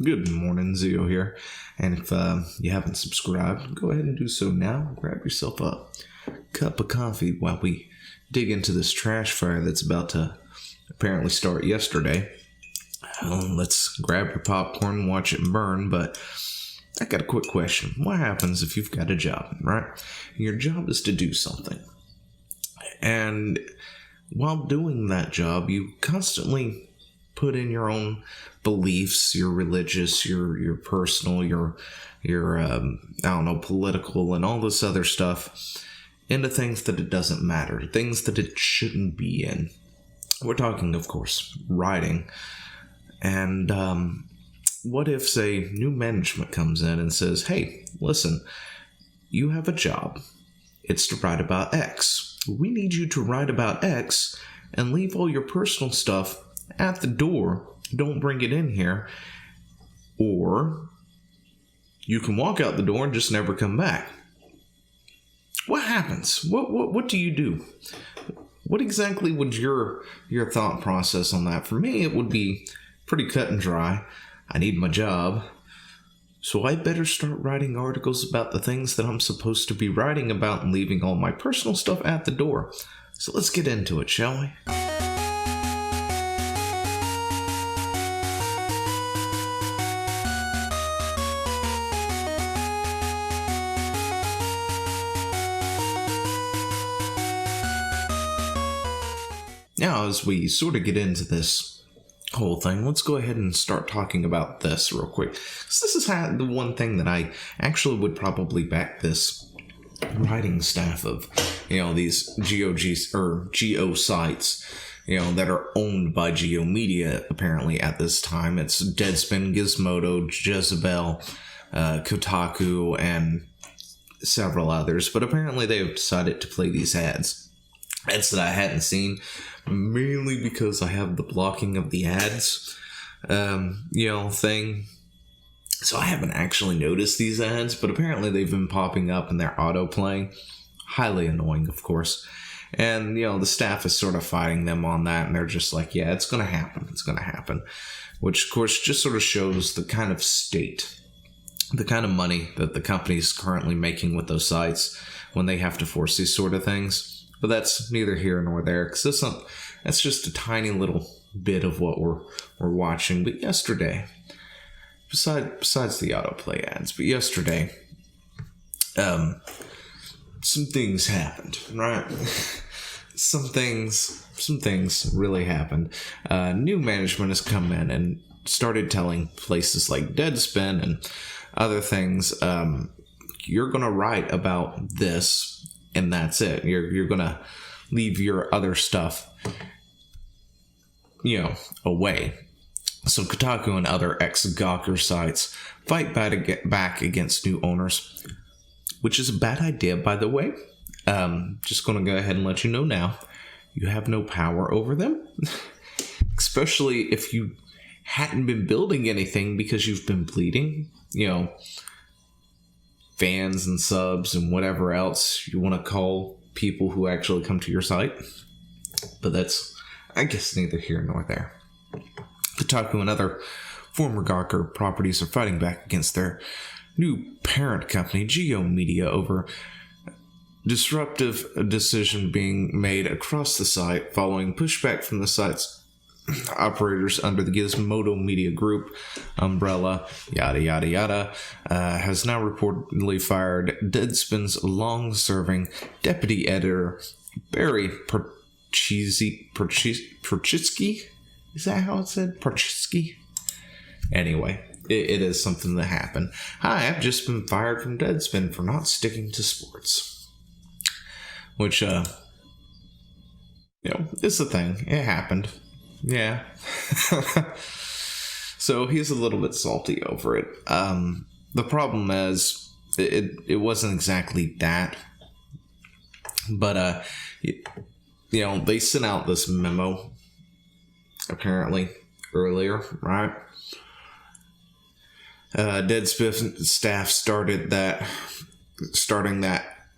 Good morning, Zio here. And if you haven't subscribed, go ahead and do so now. Grab yourself a cup of coffee while we dig into this trash fire that's about to apparently start yesterday. Let's grab your popcorn and watch it burn, but I got a quick question. What happens if you've got a job, right? Your job is to do something. And while doing that job, you constantly put in your own beliefs, your religious, your personal, your political, and all this other stuff into things that it doesn't matter, things that it shouldn't be in. We're talking, of course, writing. And what if, say, new management comes in and says, hey, listen, you have a job. It's to write about X. We need you to write about X and leave all your personal stuff at the door. Don't bring it in here. Or you can walk out the door and just never come back. What happens? What do you do? What exactly would your thought process on that? For me, it would be pretty cut and dry. I need my job, so I better start writing articles about the things that I'm supposed to be writing about and leaving all my personal stuff at the door. So let's get into it, shall we? Now, as we sort of get into this whole thing, let's go ahead and start talking about this real quick. So this is the one thing that I actually would probably back this writing staff of, these Geo sites, that are owned by Geo Media apparently at this time. It's Deadspin, Gizmodo, Jezebel, Kotaku, and several others. But apparently they have decided to play these ads that I hadn't seen, mainly because I have the blocking of the ads, thing. So I haven't actually noticed these ads, but apparently they've been popping up and they're auto-playing. Highly annoying, of course. And, the staff is sort of fighting them on that, and they're just like, yeah, it's going to happen. It's going to happen. Which, of course, just sort of shows the kind of state, the kind of money that the company's currently making with those sites when they have to force these sort of things. But that's neither here nor there, because that's just a tiny little bit of what we're watching. But yesterday, besides the autoplay ads, but yesterday, some things happened, right? Some things really happened. New management has come in and started telling places like Deadspin and other things, you're going to write about this, and that's it. You're going to leave your other stuff, away. So Kotaku and other ex-Gawker sites fight back against new owners, which is a bad idea, by the way. Just going to go ahead and let you know now. You have no power over them, especially if you hadn't been building anything because you've been bleeding, fans and subs and whatever else you want to call people who actually come to your site. But that's, I guess, neither here nor there. Kotaku and other former Gawker properties are fighting back against their new parent company, Geo Media, over disruptive decision being made across the site following pushback from the site's operators under the Gizmodo Media Group umbrella, yada yada yada, has now reportedly fired Deadspin's long-serving deputy editor Barry Perchitsky. Is that how it's said? Perchitsky? Anyway, it is something that happened. Hi, I've just been fired from Deadspin for not sticking to sports. Which, is a thing. It happened. Yeah. So he's a little bit salty over it. The problem is, it wasn't exactly that. But, they sent out this memo, apparently, earlier, right? Deadspin staff starting that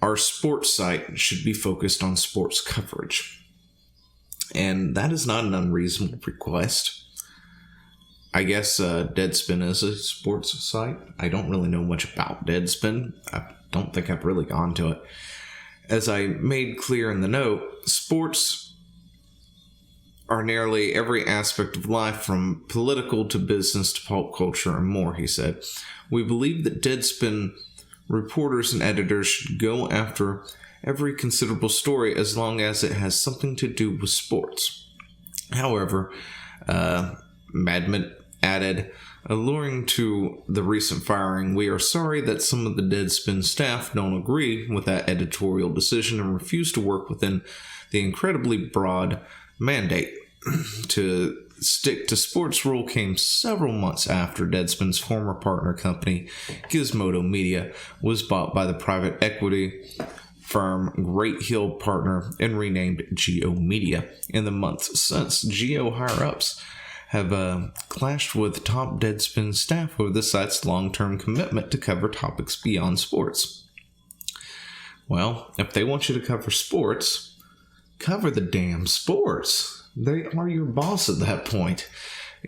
our sports site should be focused on sports coverage. And that is not an unreasonable request. I guess Deadspin is a sports site. I don't really know much about Deadspin. I don't think I've really gone to it. As I made clear in the note, sports are nearly every aspect of life, from political to business to pulp culture and more, he said. We believe that Deadspin reporters and editors should go after every considerable story as long as it has something to do with sports. However, Madman added, alluring to the recent firing, we are sorry that some of the Deadspin staff don't agree with that editorial decision and refuse to work within the incredibly broad mandate to stick to sports rule came several months after Deadspin's former partner company, Gizmodo Media, was bought by the private equity firm Great Hill Partner and renamed Geo Media. In the months since, Geo higher-ups have clashed with top Deadspin staff over the site's long-term commitment to cover topics beyond sports. Well, if they want you to cover sports, cover the damn sports. They are your boss at that point.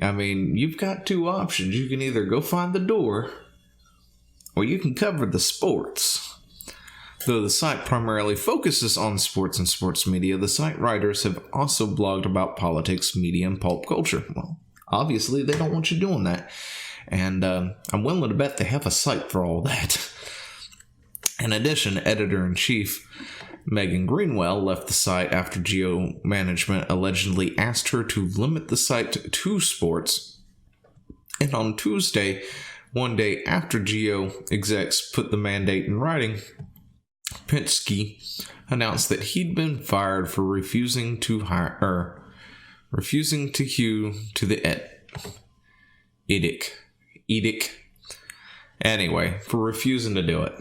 I mean, you've got two options. You can either go find the door, or you can cover the sports. Though the site primarily focuses on sports and sports media, the site writers have also blogged about politics, media, and pulp culture. Well, obviously, they don't want you doing that. And I'm willing to bet they have a site for all that. In addition, editor-in-chief Megan Greenwell left the site after Geo management allegedly asked her to limit the site to sports. And on Tuesday, one day after Geo execs put the mandate in writing, Pinsky announced that he'd been fired for refusing to hew to the edict. Anyway, for refusing to do it.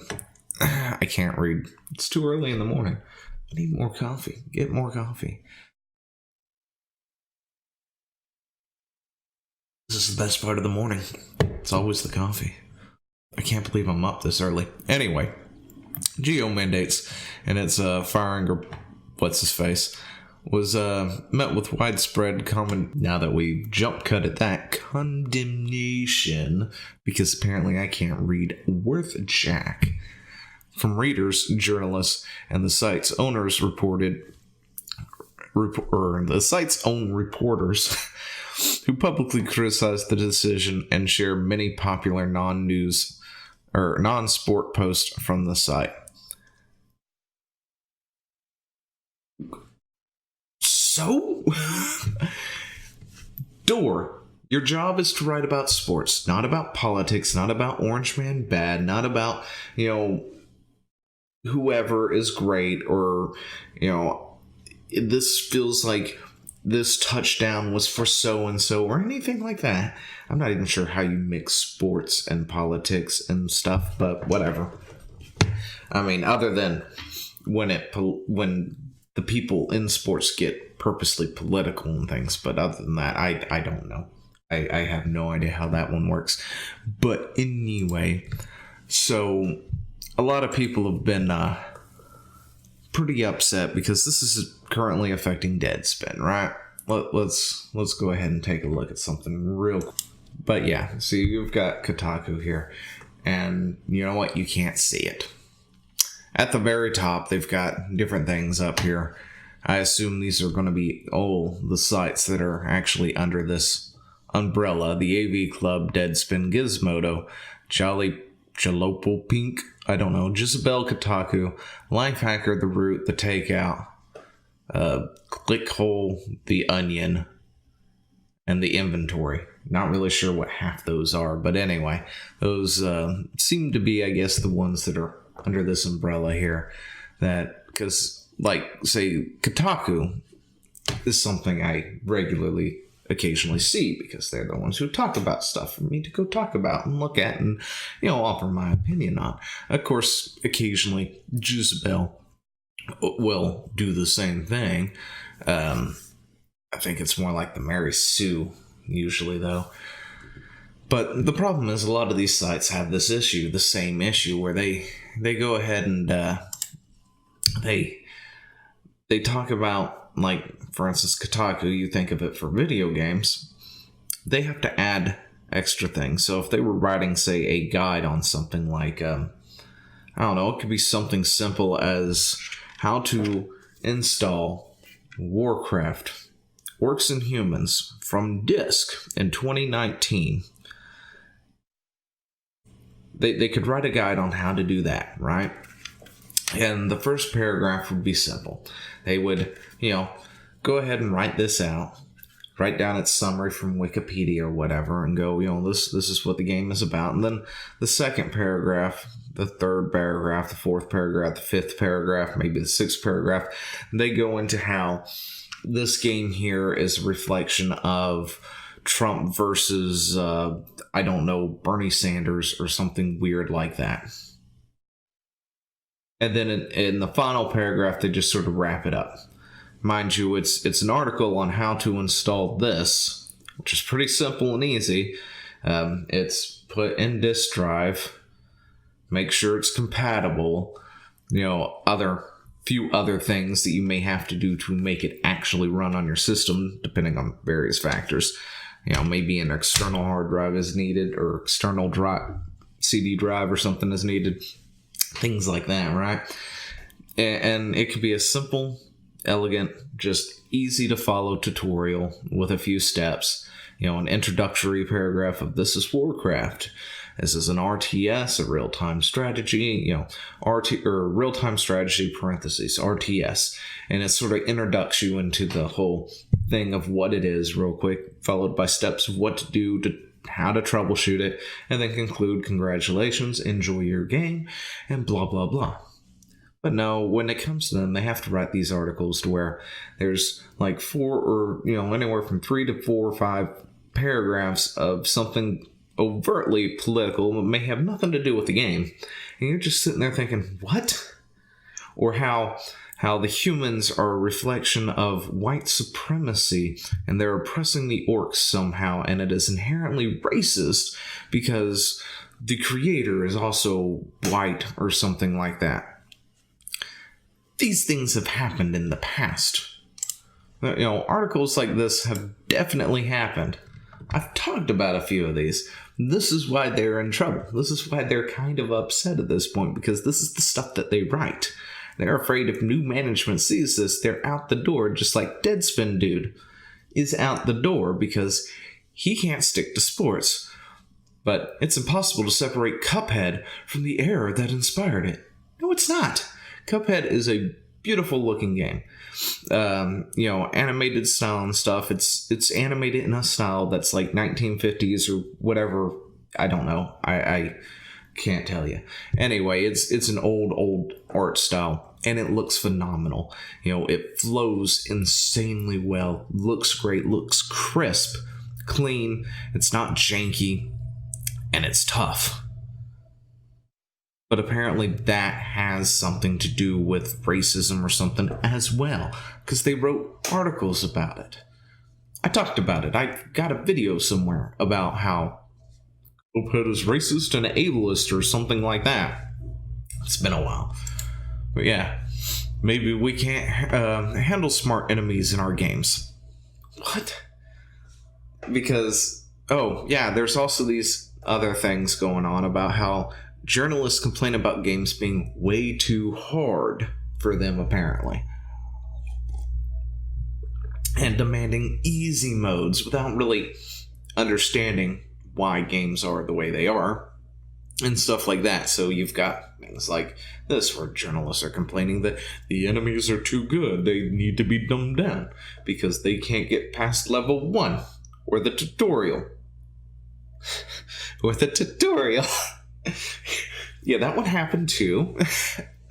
I can't read. It's too early in the morning. I need more coffee. Get more coffee. This is the best part of the morning. It's always the coffee. I can't believe I'm up this early. Anyway, Geo mandates and its firing, or what's his face, was met with widespread now that we jump cut at that, condemnation, because apparently I can't read worth jack, from readers, journalists, and the site's owners the site's own reporters who publicly criticized the decision and share many popular non-news or non-sport posts from the site. So, Door, your job is to write about sports, not about politics, not about Orange Man bad, not about, whoever is great, or, this feels like this touchdown was for so-and-so, or anything like that. I'm not even sure how you mix sports and politics and stuff, but whatever. I mean, other than when the people in sports get purposely political and things, but other than that, I don't know. I have no idea how that one works. But anyway, so a lot of people have been pretty upset because this is currently affecting Deadspin, right? Let's go ahead and take a look at something real quick. But yeah, see, you've got Kotaku here, and you know what? You can't see it. At the very top, they've got different things up here. I assume these are going to be all the sites that are actually under this umbrella. The AV Club, Deadspin, Gizmodo, Jalopal Pink, I don't know, Jezebel, Kotaku, Lifehacker, The Root, The Takeout, Clickhole, The Onion, and The Inventory. Not really sure what half those are, but anyway, those seem to be, I guess, the ones that are under this umbrella here. That, because, like, say, Kotaku is something I regularly, occasionally see, because they're the ones who talk about stuff for me to go talk about and look at and, offer my opinion on. Of course, occasionally, Jezebel will do the same thing. I think it's more like the Mary Sue, usually, though. But the problem is a lot of these sites have this issue, the same issue, where they go ahead and they talk about, like, for instance, Kotaku, you think of it for video games, they have to add extra things. So if they were writing, say, a guide on something like, I don't know, it could be something simple as how to install Warcraft Orcs and Humans from disk in 2019. They could write a guide on how to do that, right? And the first paragraph would be simple. They would, go ahead and write this out, write down its summary from Wikipedia or whatever, and go, this is what the game is about. And then the second paragraph, the third paragraph, the fourth paragraph, the fifth paragraph, maybe the sixth paragraph, they go into how this game here is a reflection of Trump versus, Bernie Sanders or something weird like that. And then in the final paragraph, they just sort of wrap it up. Mind you, it's an article on how to install this, which is pretty simple and easy. It's put in disk drive, make sure it's compatible, few other things that you may have to do to make it actually run on your system, depending on various factors. Maybe an external hard drive is needed, or external CD drive or something is needed. Things like that, right? And it could be a simple, elegant, just easy to follow tutorial with a few steps. An introductory paragraph of this is Warcraft. This is an RTS, a real-time strategy, real-time strategy parentheses, RTS. And it sort of introducts you into the whole thing of what it is real quick, followed by steps of what to do, how to troubleshoot it, and then conclude, congratulations, enjoy your game, and blah, blah, blah. But no, when it comes to them, they have to write these articles to where there's like anywhere from 3 to 4 or 5 paragraphs of something overtly political that may have nothing to do with the game. And you're just sitting there thinking, what? Or how the humans are a reflection of white supremacy and they're oppressing the orcs somehow, and it is inherently racist because the creator is also white or something like that. These things have happened in the past. Articles like this have definitely happened. I've talked about a few of these. This is why they're in trouble. This is why they're kind of upset at this point, because this is the stuff that they write. They're afraid if new management sees this, they're out the door, just like Deadspin Dude is out the door because he can't stick to sports. But it's impossible to separate Cuphead from the error that inspired it. No, it's not. Cuphead is a beautiful looking game. Animated style and stuff. It's animated in a style that's like 1950s or whatever. I don't know. I can't tell you. Anyway, it's an old art style, and it looks phenomenal. It flows insanely well, looks great, looks crisp, clean, it's not janky, and it's tough. But apparently that has something to do with racism or something as well, because they wrote articles about it. I talked about it. I got a video somewhere about how Cuphead is racist and ableist or something like that. It's been a while. But yeah, maybe we can't handle smart enemies in our games. What? Because, there's also these other things going on about how journalists complain about games being way too hard for them, apparently. And demanding easy modes without really understanding why games are the way they are, and stuff like that. So you've got things like this, where journalists are complaining that the enemies are too good, they need to be dumbed down, because they can't get past level 1, or the tutorial. Yeah, that one happened too.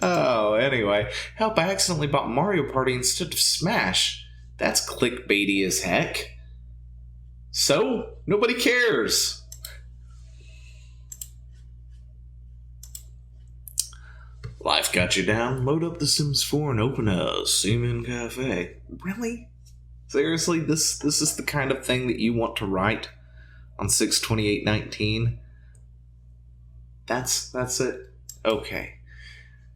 Anyway, help, I accidentally bought Mario Party instead of Smash. That's clickbaity as heck. So, nobody cares. Life got you down? Load up The Sims 4 and open a Seaman Cafe. Really? Seriously? This is the kind of thing that you want to write on 6/28/19? That's it? Okay.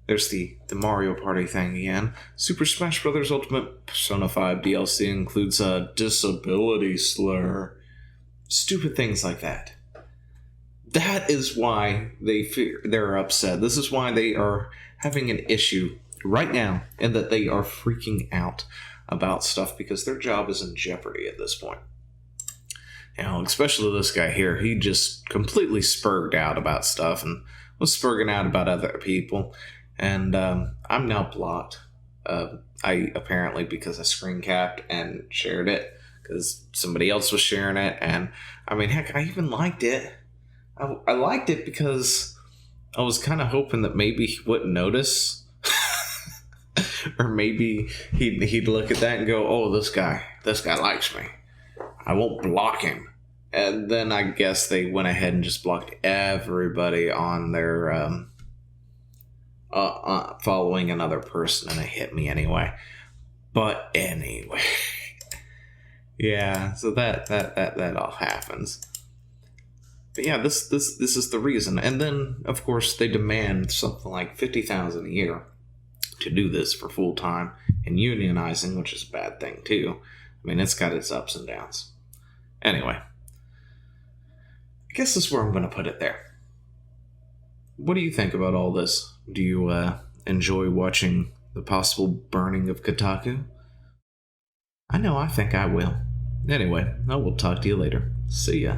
There's the Mario Party thing again. Super Smash Bros. Ultimate Persona 5 DLC includes a disability slur. Stupid things like that. That is why they're upset. This is why they are having an issue right now, and that they are freaking out about stuff because their job is in jeopardy at this point. Especially this guy here. He just completely spurred out about stuff and was spurging out about other people. And I'm now blocked. I apparently, because I screen capped and shared it because somebody else was sharing it. And I mean, heck, I even liked it. I liked it because I was kind of hoping that maybe he wouldn't notice. Or maybe he'd look at that and go, oh, this guy likes me. I won't block him. And then I guess they went ahead and just blocked everybody on their following another person, and it hit me anyway. But anyway, yeah. So that all happens. But yeah, this is the reason. And then of course they demand something like $50,000 a year to do this for full time and unionizing, which is a bad thing too. I mean, it's got its ups and downs. Anyway, I guess that's where I'm going to put it there. What do you think about all this? Do you enjoy watching the possible burning of Kotaku? I know I think I will. Anyway, I will talk to you later. See ya.